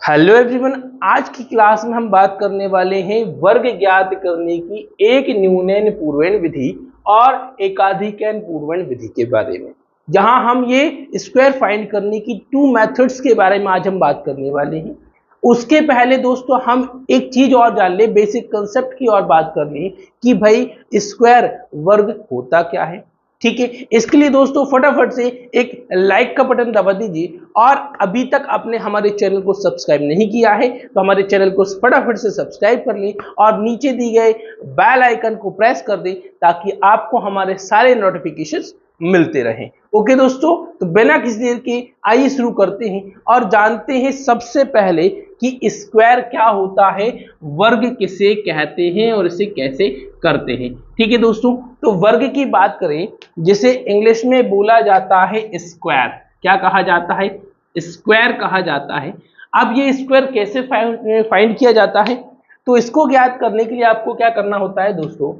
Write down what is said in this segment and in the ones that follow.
Hello everyone, आज की class में हम बात करने वाले हैं वर्ग ज्ञात करने की एक न्यूनन पूर्वण विधि और एकाधिकन पूर्वण विधि के बारे में। जहां हम ये स्क्वायर फाइंड करने की टू मेथड्स के बारे में आज हम बात करने वाले हैं। उसके पहले दोस्तों हम एक चीज और जान ले, बेसिक कंसेप्ट की और बात कर ली कि भाई स्क्वायर वर्ग होता क्या है। ठीक है, इसके लिए दोस्तों फटाफट से एक लाइक का बटन दबा दीजिए और अभी तक आपने हमारे चैनल को सब्सक्राइब नहीं किया है तो हमारे चैनल को फटाफट से सब्सक्राइब कर लें और नीचे दी गए बेल आइकन को प्रेस कर दें ताकि आपको हमारे सारे नोटिफिकेशंस मिलते रहें। ओके दोस्तों, तो बिना किसी देर के आइए शुरू करते हैं और जानते हैं सबसे पहले कि स्क्वायर क्या होता है, वर्ग किसे कहते हैं और इसे कैसे करते हैं। ठीक है दोस्तों, तो वर्ग की बात करें जिसे इंग्लिश में बोला जाता है स्क्वायर। क्या कहा जाता है? स्क्वायर कहा जाता है। अब ये स्क्वायर कैसे फाइंड किया जाता है, तो इसको ज्ञात करने के लिए आपको क्या करना होता है दोस्तों,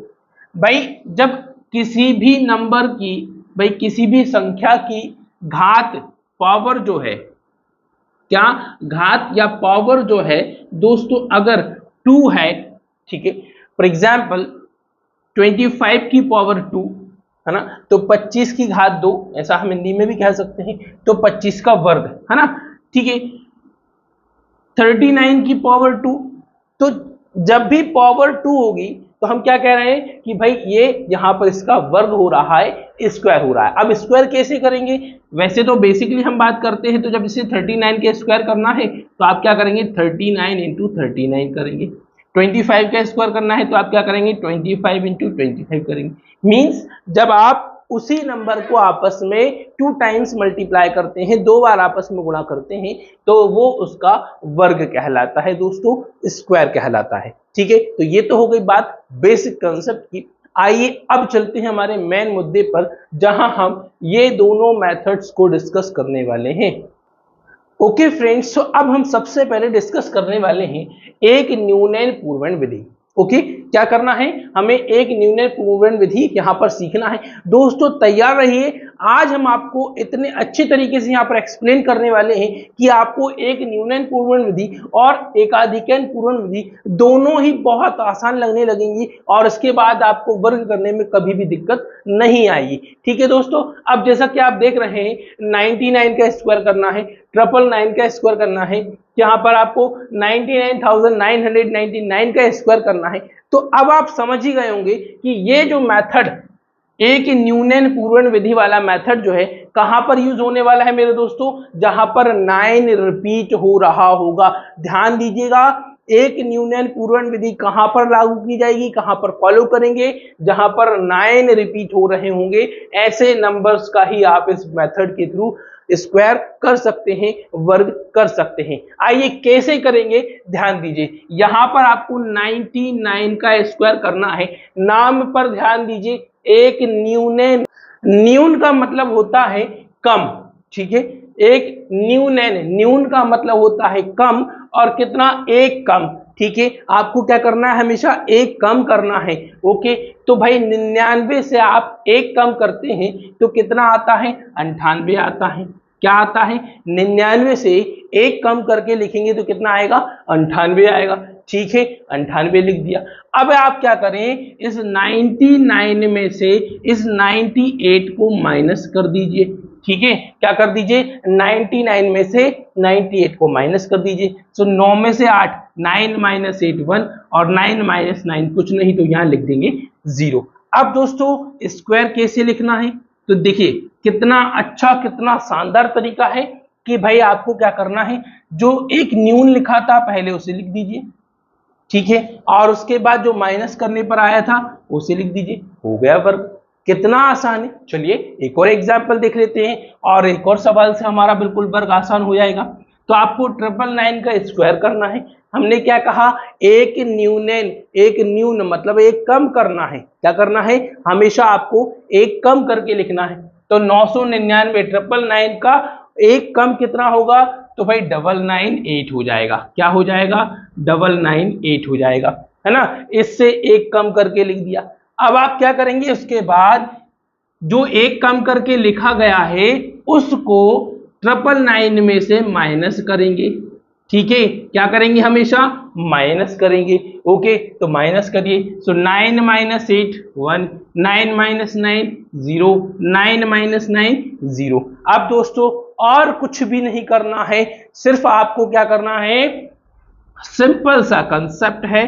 भाई जब किसी भी नंबर की, भाई किसी भी संख्या की घात पावर जो है, क्या घात या पावर जो है दोस्तों अगर 2 है, ठीक है, फॉर एग्जाम्पल 25 की पावर 2 है ना, तो 25 की घात 2, ऐसा हम हिंदी में भी कह सकते हैं, तो 25 का वर्ग है ना। ठीक है, 39 की पावर 2, तो जब भी पावर 2 होगी तो हम क्या कह रहे हैं कि भाई ये यहां पर इसका वर्ग हो रहा है, स्क्वायर हो रहा है। अब स्क्वायर कैसे करेंगे? वैसे तो बेसिकली हम बात करते हैं तो जब इसे 39 के स्क्वायर करना है तो आप क्या करेंगे, 39 इंटू 39 करेंगे। 25 का स्क्वायर करना है तो आप क्या करेंगे, 25 इंटू 25 करेंगे। मीन्स जब आप उसी नंबर को आपस में 2 टाइम्स मल्टीप्लाई करते हैं, 2 बार आपस में गुणा करते हैं, तो वो उसका वर्ग कहलाता है दोस्तों, स्क्वायर कहलाता है। ठीक है, तो ये तो हो गई बात बेसिक कंसेप्ट की। आइए अब चलते हैं हमारे मेन मुद्दे पर जहां हम ये दोनों मेथड्स को डिस्कस करने वाले हैं। ओके फ्रेंड्स, तो अब हम सबसे पहले डिस्कस करने वाले हैं एक न्यूनन पूर्वण विधि। ओके, क्या करना है हमें, एक न्यूनन पूर्वण विधि यहां पर सीखना है। दोस्तों तैयार रहिए, आज हम आपको इतने अच्छे तरीके से यहां पर एक्सप्लेन करने वाले हैं कि आपको एक न्यूनन पूर्वण विधि और एकाधिकन पूर्वण विधि दोनों ही बहुत आसान लगने लगेंगी और इसके बाद आपको वर्ग करने में कभी भी दिक्कत नहीं आएगी। ठीक है दोस्तों, अब जैसा कि आप देख रहे हैं 99 का स्क्वायर करना है, 999 का स्क्वायर करना है, यहाँ पर आपको 99,999 का स्क्वायर करना है। तो अब आप समझ ही गए होंगे कि ये जो मेथड, एक न्यूनन पूर्वण विधि वाला मेथड जो है कहां पर यूज होने वाला है मेरे दोस्तों, जहां पर 9 रिपीट हो रहा होगा। ध्यान दीजिएगा, एक न्यूनन पूर्वण विधि कहां पर लागू की जाएगी, कहां पर फॉलो करेंगे, जहां पर 9 रिपीट हो रहे होंगे, ऐसे नंबर्स का ही आप इस मेथड के थ्रू स्क्वायर कर सकते हैं, वर्ग कर सकते हैं। आइए कैसे करेंगे, ध्यान दीजिए, यहां पर आपको 99 का स्क्वायर करना है। नाम पर ध्यान दीजिए, एक न्यूनन, न्यून का मतलब होता है कम। ठीक है, एक न्यूनन, न्यून का मतलब होता है कम, और कितना, एक कम। ठीक है, आपको क्या करना है, हमेशा एक कम करना है। ओके, तो भाई 99 से आप एक कम करते हैं तो कितना आता है, 98 आता है। क्या आता है, 99 से एक कम करके लिखेंगे तो कितना आएगा, 98 आएगा। ठीक है, 98 लिख दिया। अब आप क्या करें, इस 99 में से इस 98 को माइनस कर दीजिए। ठीक है, क्या कर दीजिए, 99 में से 98 को माइनस कर दीजिए। सो 9 में से 8, 9 माइनस 8 1, और 9 माइनस 9 कुछ नहीं, तो यहां लिख देंगे 0। अब दोस्तों स्क्वायर कैसे लिखना है, तो देखिए कितना अच्छा, कितना शानदार तरीका है कि भाई आपको क्या करना है, जो एक न्यून लिखा था पहले उसे लिख दीजिए। ठीक है, और उसके बाद जो माइनस करने पर आया था उसे लिख दीजिए, हो गया वर्ग। कितना आसान है। चलिए एक और एग्जाम्पल देख लेते हैं और एक और सवाल से हमारा बिल्कुल वर्ग आसान हो जाएगा। तो आपको 999 का स्क्वायर करना है। हमने क्या कहा, एक न्यूनन, एक न्यून मतलब एक कम करना है। क्या करना है, हमेशा आपको एक कम करके लिखना है। तो 999, 999 का एक कम कितना होगा, तो भाई 998 हो जाएगा। क्या हो जाएगा, 998 हो जाएगा, है ना। इससे एक कम करके लिख दिया। अब आप क्या करेंगे, उसके बाद जो एक कम करके लिखा गया है उसको 999 में से माइनस करेंगे। ठीक है, क्या करेंगे, हमेशा माइनस करेंगे। ओके, तो माइनस करिए। सो 9 माइनस 8 1, 9 माइनस 9 0, 9 माइनस 9 0। अब दोस्तों और कुछ भी नहीं करना है, सिर्फ आपको क्या करना है, सिंपल सा कंसेप्ट है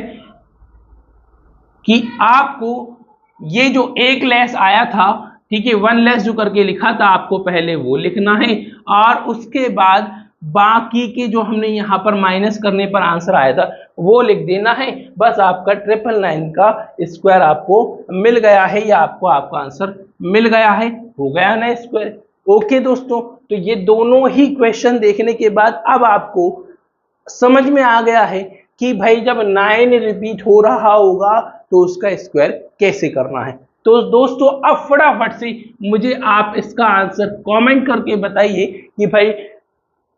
कि आपको ये जो एक लेस आया था, ठीक है, वन लेस जो करके लिखा था, आपको पहले वो लिखना है और उसके बाद बाकी के जो हमने यहाँ पर माइनस करने पर आंसर आया था वो लिख देना है। बस आपका 999 का स्क्वायर आपको मिल गया है, या आपको आपका आंसर मिल गया है, हो गया ना स्क्वायर। ओके दोस्तों, तो ये दोनों ही क्वेश्चन देखने के बाद अब आपको समझ में आ गया है कि भाई जब 9 रिपीट हो रहा होगा तो उसका स्क्वायर कैसे करना है। तो दोस्तों अब फटाफट से मुझे आप इसका आंसर कमेंट करके बताइए कि भाई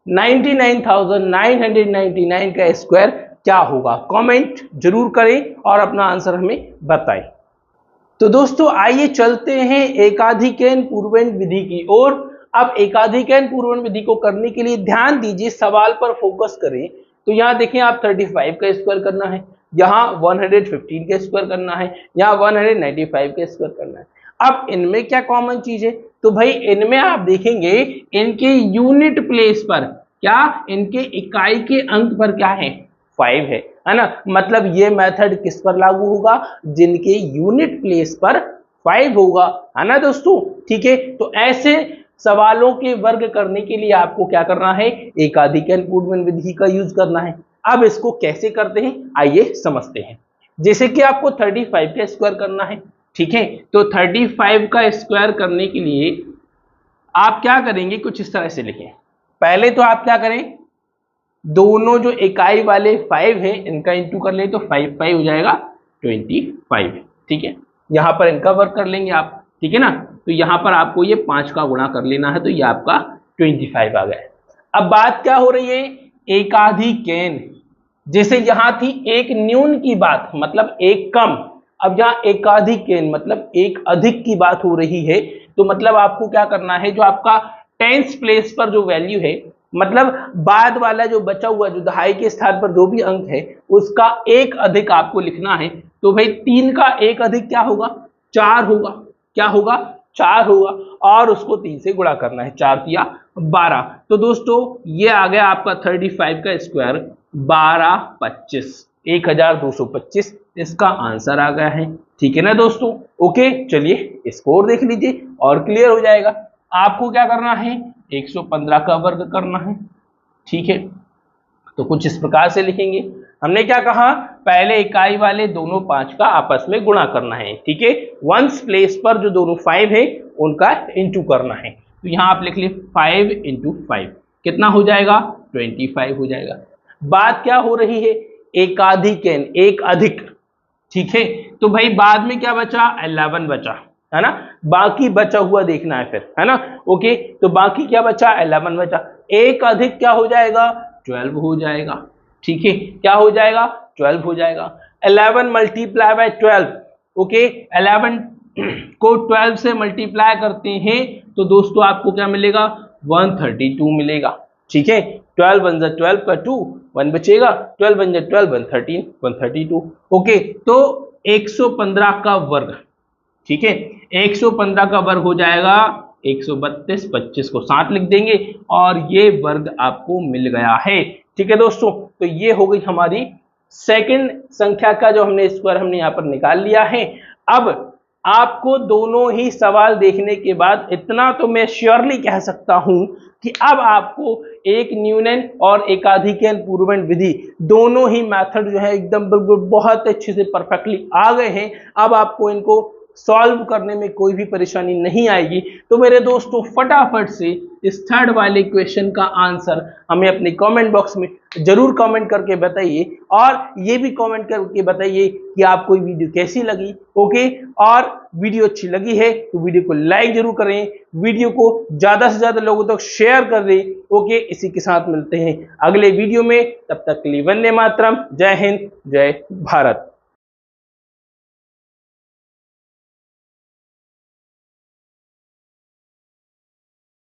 99,999 का स्क्वायर क्या होगा। कमेंट जरूर करें और अपना आंसर हमें बताएं। तो दोस्तों आइए चलते हैं एकाधिकैन पूर्वण विधि की ओर। अब एकाधिकैन पूर्वण विधि को करने के लिए ध्यान दीजिए, सवाल पर फोकस करें। तो यहाँ देखें, आप 35 का स्क्वायर करना है, यहाँ 115 का स्क्वायर करना है, यहाँ 195 का स्क्वायर करना है। अब इनमें क्या कॉमन चीज है, तो भाई इनमें आप देखेंगे इनके यूनिट प्लेस पर क्या, इनके इकाई के अंक पर क्या है, 5 है ना। मतलब ये मेथड किस पर लागू होगा, जिनके यूनिट प्लेस पर 5 होगा, है ना दोस्तों। ठीक है, तो ऐसे सवालों के वर्ग करने के लिए आपको क्या करना है, एकाधिकैन पूर्वण विधि का यूज करना है। अब इसको कैसे करते हैं आइए समझते हैं। जैसे कि आपको 35 का स्क्वायर करना है, ठीक है, तो 35 का स्क्वायर करने के लिए आप क्या करेंगे, कुछ इस तरह से लिखें। पहले तो आप क्या करें, दोनों जो इकाई वाले 5 है इनका इंटू कर ले, तो 5 5 हो जाएगा 25। ठीक है, यहां पर इनका वर्क कर लेंगे आप, ठीक है ना। तो यहां पर आपको ये 5 का गुणा कर लेना है, तो ये आपका 25 आ गया। अब बात क्या हो रही है, एकाधिकैन। जैसे यहां थी एक न्यून की बात, मतलब एक कम, अब यहाँ एकाधिकैन मतलब एक अधिक की बात हो रही है। तो मतलब आपको क्या करना है, जो आपका टेंस प्लेस पर जो वैल्यू है, मतलब बाद वाला जो बचा हुआ, जो दहाई के स्थान पर जो भी अंक है उसका एक अधिक आपको लिखना है। तो भाई 3 का एक अधिक क्या होगा, 4 होगा। क्या होगा, 4 होगा, और उसको 3 से गुणा करना है, 4 तिया 12। तो दोस्तों ये आ गया आपका 35 का स्क्वायर 1225, 1225 इसका आंसर आ गया है। ठीक है ना दोस्तों। ओके, चलिए स्कोर देख लीजिए और क्लियर हो जाएगा। आपको क्या करना है, 115 का वर्ग करना है। ठीक है, तो कुछ इस प्रकार से लिखेंगे। हमने क्या कहा, पहले इकाई वाले दोनों 5 का आपस में गुणा करना है। ठीक है, वंस प्लेस पर जो दोनों 5 है उनका इंटू करना है। तो यहां आप लिख लिए 5 × 5 कितना हो जाएगा, 25 हो जाएगा। बात क्या हो रही है, एकाधिकैन, एक अधिक। ठीक है, तो भाई बाद में क्या बचा, 11 बचा, है ना। बाकी बचा हुआ देखना है फिर, है ना। ओके, तो बाकी क्या बचा, 11 बचा। एक अधिक क्या हो जाएगा, 12 हो जाएगा। ठीक है, क्या हो जाएगा, 12 हो जाएगा। 11 मल्टीप्लाई बाय 12, ओके, 11 को 12 से मल्टीप्लाई करते हैं तो दोस्तों आपको क्या मिलेगा, 132 मिलेगा। ठीक है, 12 × 12 का 2, 1 बचेगा, 12 × 12 113, 132। ओके, तो 115 का वर्ग, ठीक है, 115 का वर्ग हो जाएगा 132, 25 को 7 लिख देंगे और ये वर्ग आपको मिल गया है। ठीक है दोस्तों, तो ये हो गई हमारी सेकंड संख्या का जो हमने स्क्वायर हमने यहाँ पर निकाल लिया है। अब आपको दोनों ही सवाल देखने के बाद इतना तो मैं श्योरली कह सकता हूं कि अब आपको एक न्यूनन और एकाधिकैन पूर्वण विधि दोनों ही मेथड जो है एकदम बिल्कुल बहुत अच्छे से परफेक्टली आ गए हैं। अब आपको इनको सॉल्व करने में कोई भी परेशानी नहीं आएगी। तो मेरे दोस्तों फटाफट से इस थर्ड वाले क्वेश्चन का आंसर हमें अपने कमेंट बॉक्स में जरूर कमेंट करके बताइए, और ये भी कमेंट करके बताइए कि आपको ये वीडियो कैसी लगी। ओके, और वीडियो अच्छी लगी है तो वीडियो को लाइक जरूर करें, वीडियो को ज्यादा से ज्यादा लोगों तक शेयर कर दें। ओके, इसी के साथ मिलते हैं अगले वीडियो में, तब तक के लिए वंदे मातरम, जय हिंद, जय भारत।